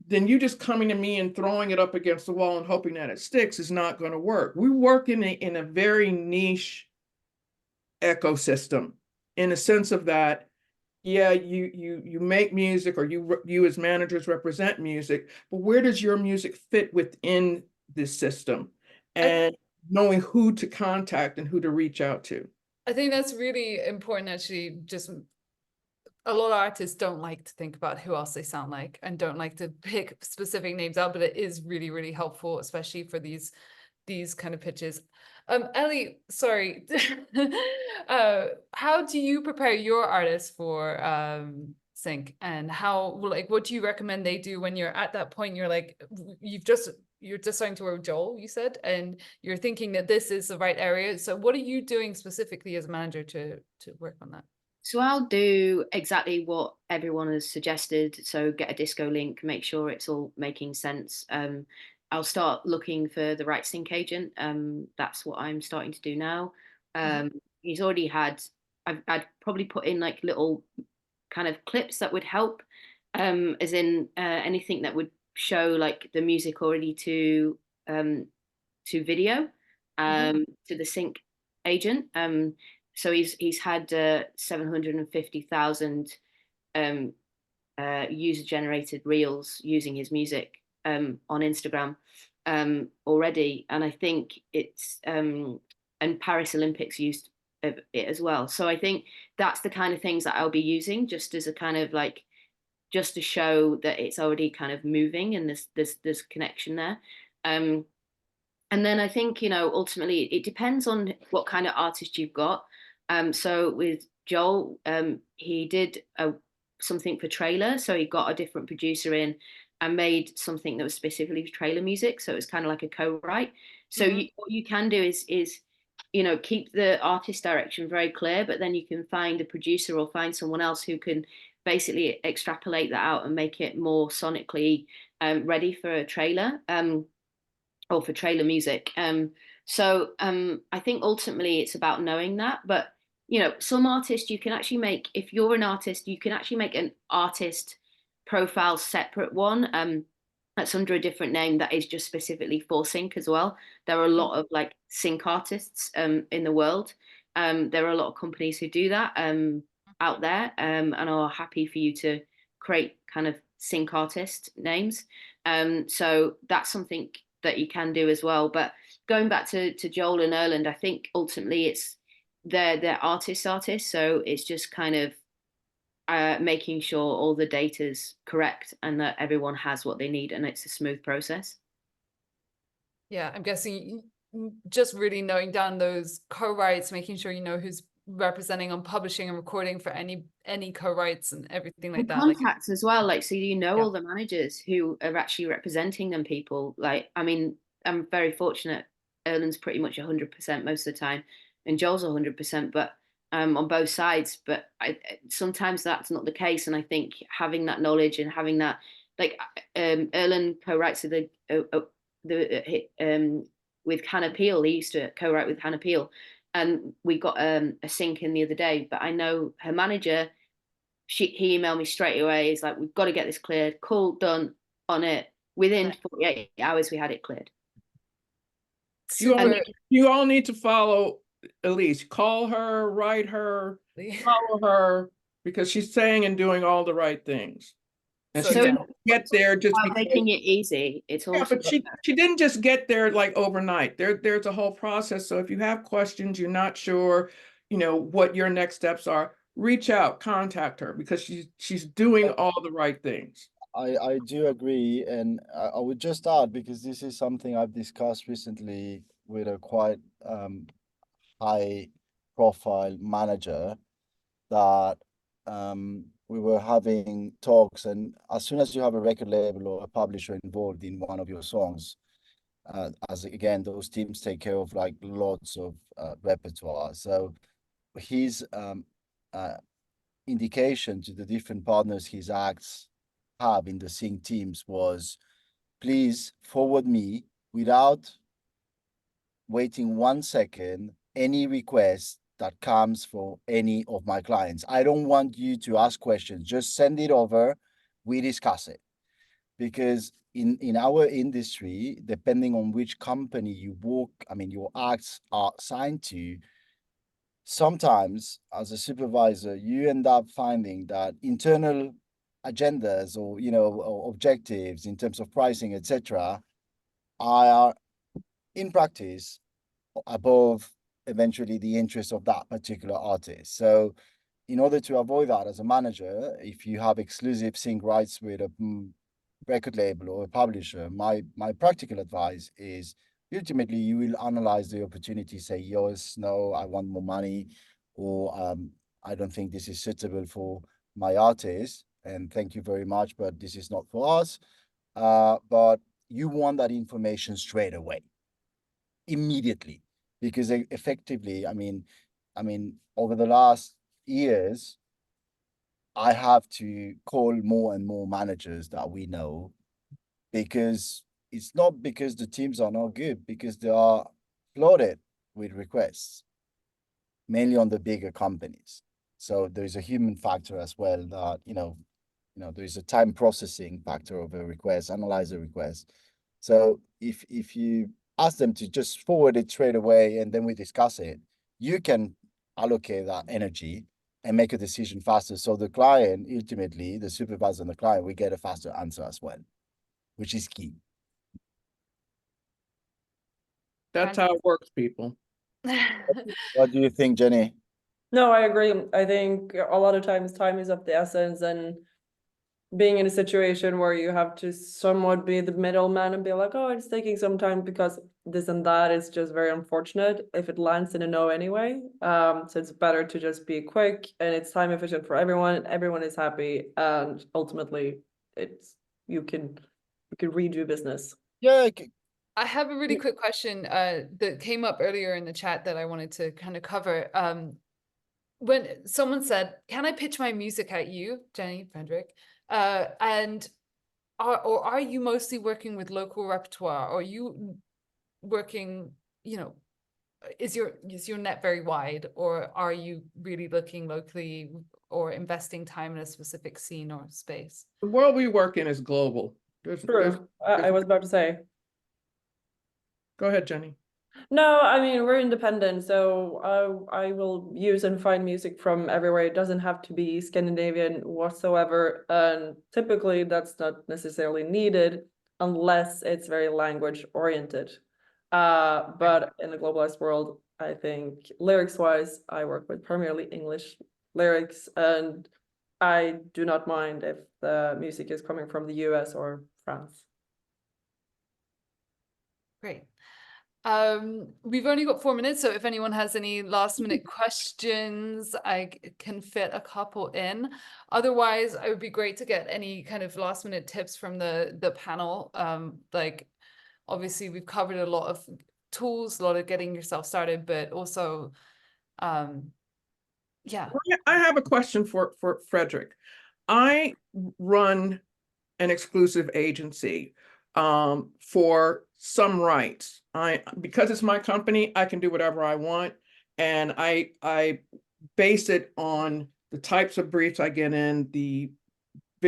then you just coming to me and throwing it up against the wall and hoping that it sticks is not going to work. We work in a very niche ecosystem, in a sense of that, yeah, you make music, or you as managers represent music, but where does your music fit within this system? And knowing who to contact and who to reach out to. I think that's really important, actually. Just a lot of artists don't like to think about who else they sound like and don't like to pick specific names out, but it is really, really helpful, especially for these kind of pitches. Ellie, sorry, how do you prepare your artists for sync, and what do you recommend they do when you're at that point? You're like, you're just starting to work with Joel, you said, and you're thinking that this is the right area. So what are you doing specifically as a manager to work on that? So I'll do exactly what everyone has suggested. So get a disco link, make sure it's all making sense. I'll start looking for the right sync agent. That's what I'm starting to do now. He's already had, I'd probably put in like little kind of clips that would help, as in anything that would show like the music already to video, to the sync agent. So he's had 750,000 user-generated reels using his music on Instagram already, and I think it's and Paris Olympics used it as well. So I think that's the kind of things that I'll be using, just as a kind of like, just to show that it's already kind of moving and there's connection there. And then I think, ultimately it depends on what kind of artist you've got. So with Joel, he did something for trailer. So he got a different producer in and made something that was specifically for trailer music. So it was kind of like a co-write. So what you can do is keep the artist direction very clear, but then you can find a producer or find someone else who can basically extrapolate that out and make it more sonically ready for a trailer, or for trailer music. So I think ultimately it's about knowing that. But some artists you can actually make, if you're an artist, you can actually make an artist profile separate one that's under a different name that is just specifically for sync as well. There are a lot of like sync artists in the world. There are a lot of companies who do that out there, and are happy for you to create kind of sync artist names. So that's something that you can do as well. But going back to Joel and Erland, I think ultimately it's they're artists. So it's just kind of making sure all the data's correct and that everyone has what they need and it's a smooth process. Yeah, I'm guessing just really knowing down those co-writes, making sure you know who's representing on publishing and recording for any co-writes and everything like that. Contacts as well, like, so all the managers who are actually representing them people. Like, I mean, I'm very fortunate. Erland's pretty much 100% most of the time, and Joel's 100%, but on both sides. But sometimes that's not the case, and I think having that knowledge and having that, like, Erland co-writes with Hannah Peel. He used to co-write with Hannah Peel, and we got a sync in the other day. But I know her manager. He emailed me straight away. He's like, "We've got to get this cleared. Cool, done. on it. Within 48 hours, we had it cleared. Super. You all need to follow Elise. Call her, write her, follow her, because she's saying and doing all the right things. And So, she yeah. didn't get there just About because. making it easy. It's Yeah, also but she didn't just get there like overnight. There's a whole process. So if you have questions, you're not sure, what your next steps are, reach out, contact her, because she's doing all the right things. I do agree, and I would just add, because this is something I've discussed recently with a quite high profile manager, that we were having talks, and as soon as you have a record label or a publisher involved in one of your songs, as again, those teams take care of like lots of repertoire. So his indication to the different partners his acts have in the sync teams was, please forward me without waiting 1 second any request that comes for any of my clients. I don't want you to ask questions, just send it over, we discuss it. Because in our industry, depending on which company you work, your acts are signed to, sometimes as a supervisor, you end up finding that internal agendas or objectives in terms of pricing, etc., are in practice above eventually the interests of that particular artist. So in order to avoid that as a manager, if you have exclusive sync rights with a record label or a publisher, my practical advice is ultimately you will analyze the opportunity, say yes, no, I want more money, or I don't think this is suitable for my artist, and thank you very much, but this is not for us. But you want that information straight away, immediately, because effectively, over the last years, I have to call more and more managers that we know, because it's not because the teams are not good, because they are flooded with requests, mainly on the bigger companies. So there's a human factor as well, that, there's a time processing factor of a request, analyze a request. So if you ask them to just forward it straight away and then we discuss it, you can allocate that energy and make a decision faster. So the client, ultimately, the supervisor and the client, we get a faster answer as well, which is key. That's how it works, people. What do you think, Jenny? No, I agree. I think a lot of times time is of the essence, and being in a situation where you have to somewhat be the middleman and be like, oh, it's taking some time because this and that is just very unfortunate if it lands in a no anyway. So it's better to just be quick, and it's time efficient for everyone. Everyone is happy, and ultimately you can redo business. Yeah. I have a really quick question that came up earlier in the chat that I wanted to kind of cover. When someone said, can I pitch my music at you, Jenny, Frederic? And are you mostly working with local repertoire? Or are you working, is your net very wide? Or are you really looking locally or investing time in a specific scene or space? The world we work in is global. True. I was about to say. Go ahead, Jenny. No, we're independent, so I will use and find music from everywhere. It doesn't have to be Scandinavian whatsoever, and typically that's not necessarily needed unless it's very language oriented. But in the globalized world, I think lyrics-wise, I work with primarily English lyrics, and I do not mind if the music is coming from the US or France. Great. We've only got 4 minutes, so if anyone has any last minute questions, I can fit a couple in. Otherwise, it would be great to get any kind of last minute tips from the panel. Like, obviously, we've covered a lot of tools, a lot of getting yourself started, but also, yeah. I have a question for Frederic. I run an exclusive agency for some rights. Because it's my company, I can do whatever I want, and I base it on the types of briefs I get in, the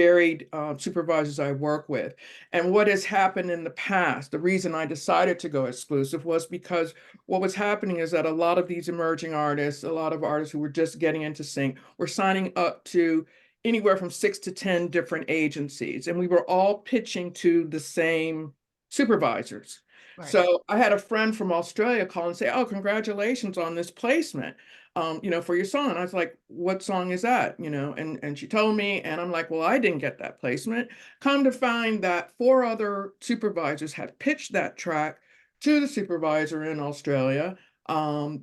varied supervisors I work with. And what has happened in the past, the reason I decided to go exclusive was because what was happening is that a lot of these emerging artists, a lot of artists who were just getting into sync, were signing up to anywhere from 6 to 10 different agencies. And we were all pitching to the same supervisors. Right. So I had a friend from Australia call and say, "Oh, congratulations on this placement, for your song." And I was like, "What song is that?" And she told me, and I'm like, "Well, I didn't get that placement." Come to find that 4 other supervisors had pitched that track to the supervisor in Australia.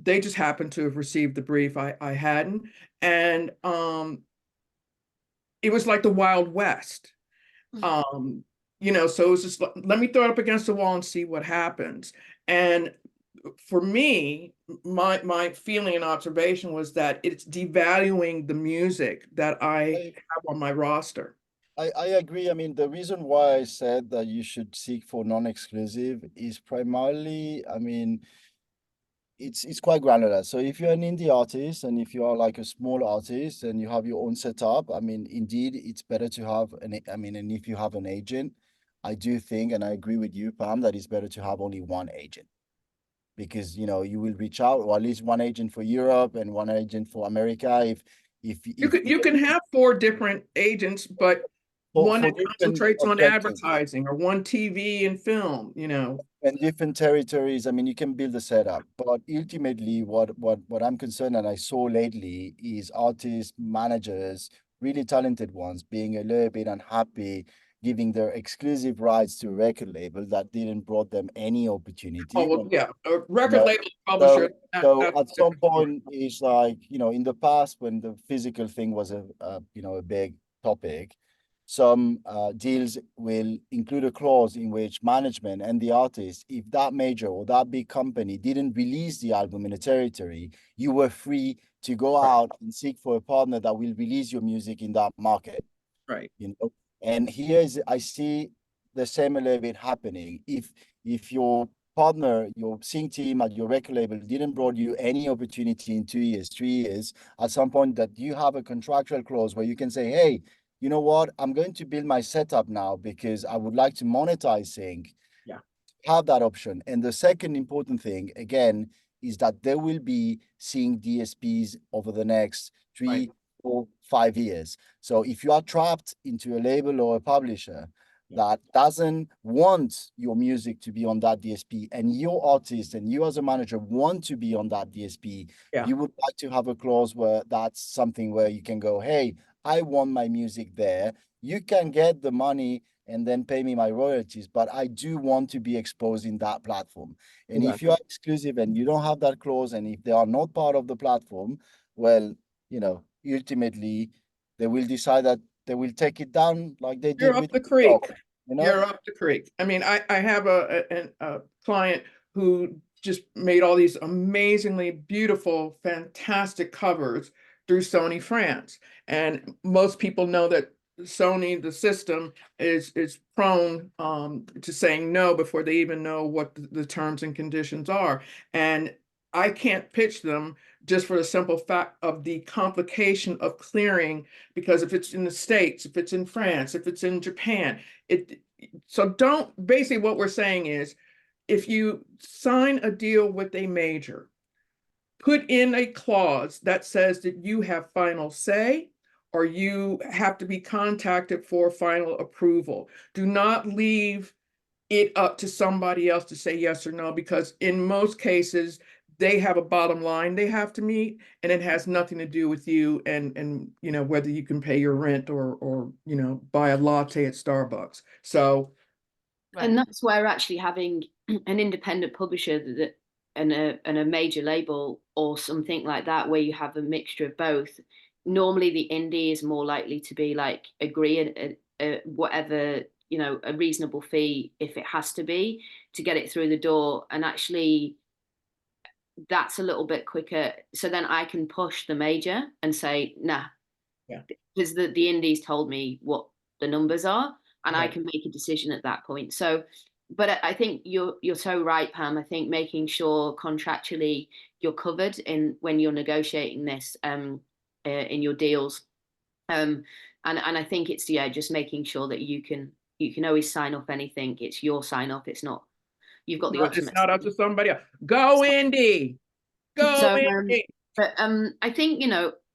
They just happened to have received the brief. I hadn't. And it was like the Wild West. So it was just, let me throw it up against the wall and see what happens. And for me, my feeling and observation was that it's devaluing the music that I have on my roster. I agree. I mean, the reason why I said that you should seek for non-exclusive is primarily, I mean, it's quite granular. So if you're an indie artist and if you are like a small artist and you have your own setup, I mean, indeed, it's better to have and if you have an agent, I do think, and I agree with you, Pam, that it's better to have only one agent. Because you will reach out, or at least one agent for Europe and one agent for America. If you can have 4 different agents, but one that concentrates on advertising, or one TV and film, and different territories. I mean, you can build a setup, but ultimately, what I'm concerned, and I saw lately, is artists, managers, really talented ones, being a little bit unhappy, giving their exclusive rights to a record label that didn't brought them any opportunity. Oh, well, yeah, a record label publisher. So at some point, it's like, in the past, when the physical thing was a big topic, some deals will include a clause in which management and the artist, if that major or that big company didn't release the album in a territory, you were free to go out and seek for a partner that will release your music in that market. Right. And I see the same a little bit happening. If your partner, your sync team at your record label didn't brought you any opportunity in 2 years, 3 years, at some point that you have a contractual clause where you can say, hey, you know what, I'm going to build my setup now because I would like to monetize sync. Yeah. Have that option. And the second important thing, again, is that there will be sync DSPs over the next 3 or 5 years. So if you are trapped into a label or a publisher that doesn't want your music to be on that DSP, and your artist and you as a manager want to be on that DSP, you would like to have a clause where that's something where you can go, hey, I want my music there. You can get the money and then pay me my royalties, but I do want to be exposed in that platform. And if you are exclusive and you don't have that clause, and if they are not part of the platform, well, ultimately they will decide that they will take it down like they did. You're up the creek. You're up the creek. I mean, I have a client who just made all these amazingly beautiful, fantastic covers through Sony France. And most people know that Sony, the system, is prone to saying no before they even know what the terms and conditions are. And I can't pitch them just for the simple fact of the complication of clearing, because if it's in the States, if it's in France, if it's in Japan, basically what we're saying is, if you sign a deal with a major, put in a clause that says that you have final say, or you have to be contacted for final approval. Do not leave it up to somebody else to say yes or no, because in most cases, they have a bottom line they have to meet, and it has nothing to do with you and whether you can pay your rent or buy a latte at Starbucks. So, and that's where actually having an independent publisher and a major label or something like that, where you have a mixture of both, normally the indie is more likely to be like agree whatever, a reasonable fee, if it has to be, to get it through the door. And actually that's a little bit quicker. So then I can push the major and say, nah, because the indies told me what the numbers are, and I can make a decision at that point. So, but I think you're so right, Pam. I think making sure contractually you're covered when you're negotiating this in your deals And I think it's just making sure that you can always sign off anything. It's your sign off. It's not, you've got the No, ultimate. it's not up to somebody else. Go Indy. Go So, Indy. but I think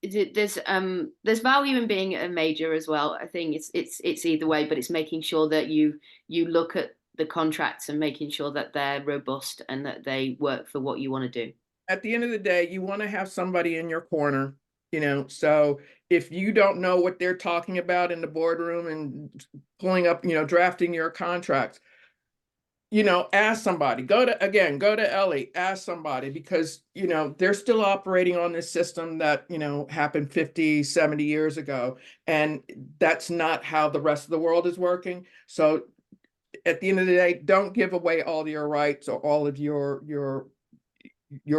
there's value in being a major as well. I think it's either way, but it's making sure that you look at the contracts and making sure that they're robust and that they work for what you want to do. At the end of the day, you want to have somebody in your corner, so if you don't know what they're talking about in the boardroom and pulling up, drafting your contracts, ask somebody. Go to Ellie, ask somebody, because they're still operating on this system that happened 50, 70 years ago, and that's not how the rest of the world is working. So at the end of the day, don't give away all your rights or all of your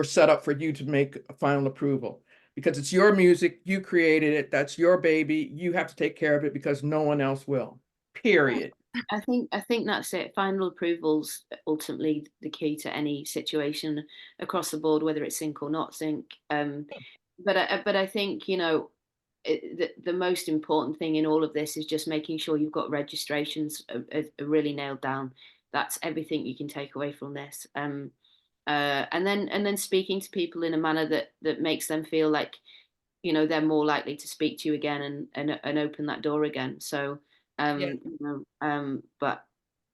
setup for you to make a final approval, because it's your music, you created it, that's your baby, you have to take care of it because no one else will, period. I think that's it. Final approval's ultimately the key to any situation across the board, whether it's sync or not sync. But I think the most important thing in all of this is just making sure you've got registrations are really nailed down. That's everything you can take away from this. And then speaking to people in a manner that makes them feel like they're more likely to speak to you again and open that door again. So but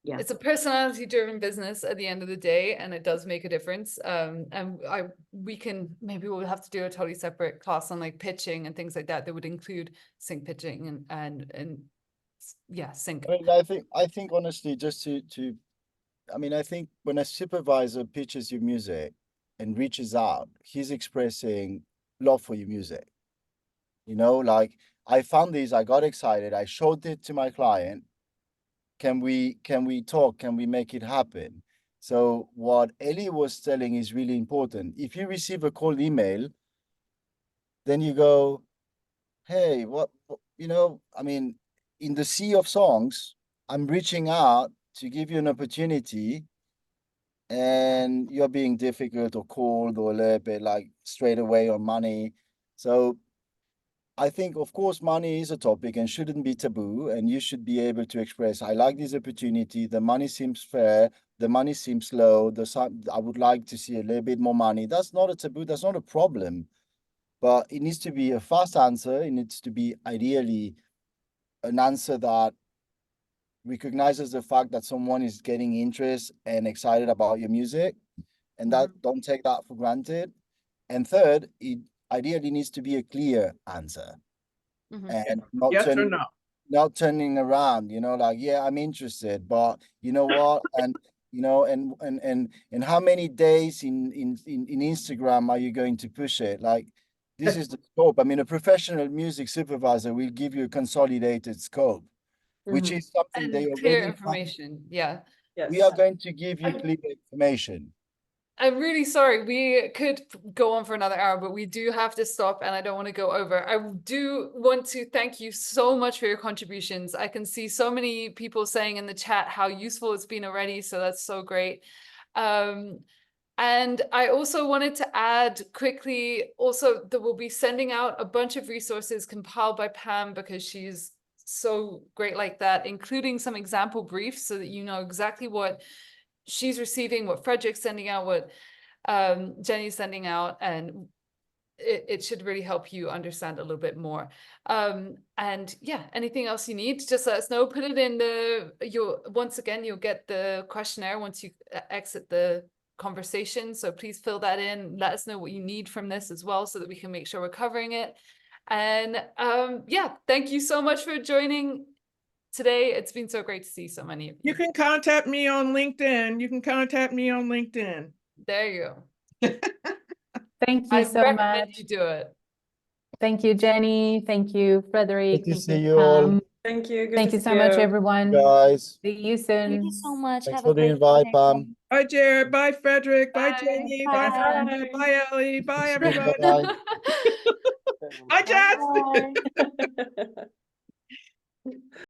yeah, it's a personality driven business at the end of the day, and it does make a difference. And maybe we'll have to do a totally separate class on like pitching and things like that would include sync pitching and sync. I think honestly, just I think when a supervisor pitches your music and reaches out, he's expressing love for your music. Like, I found this, I got excited, I showed it to my client. Can we talk? Can we make it happen? So what Ellie was telling is really important. If you receive a cold email, then you go, hey, in the sea of songs, I'm reaching out to give you an opportunity, and you're being difficult or cold or a little bit like straight away on money. So I think, of course, money is a topic and shouldn't be taboo, and you should be able to express, I like this opportunity, the money seems fair, the money seems low, I would like to see a little bit more money. That's not a taboo, that's not a problem. But it needs to be a fast answer. It needs to be ideally an answer that recognizes the fact that someone is getting interest and excited about your music, and that don't take that for granted. And third, it ideally needs to be a clear answer, and not yes or no. Not turning around, like, yeah, I'm interested, but you know what, and and how many days in Instagram are you going to push it? Like, this is the scope. I mean, a professional music supervisor will give you a consolidated scope, which is something and they clear already information. Yeah. Yes. We are going to give you clear information. I'm really sorry. We could go on for another hour, but we do have to stop, and I don't want to go over. I do want to thank you so much for your contributions. I can see so many people saying in the chat how useful it's been already, so that's so great. And I also wanted to add quickly also that we'll be sending out a bunch of resources compiled by Pam, because she's so great like that, including some example briefs so that you know exactly what she's receiving, what Frederic's sending out, what Jenny's sending out, and it should really help you understand a little bit more. And yeah, anything else you need, just let us know. Put it in once again, you'll get the questionnaire once you exit the conversation. So please fill that in. Let us know what you need from this as well, so that we can make sure we're covering it. And yeah, thank you so much for joining today. It's been so great to see so many of you. You can contact me on LinkedIn. There you go. Thank you so recommend much. you do it. Thank you, Jenny. Thank you, Frederic. Good to Thank see you, you all. Pam. Thank you. Thank you so much, everyone. Guys, See you soon. Thank you so much. thanks Have for a the great invite, day. Pam. Bye, Jared. Bye, Frederic. Bye, Bye. Jenny. Bye. Bye, Pamela. Bye, Ellie. Bye, Speak, everybody. bye-bye. Bye, Jess. Bye.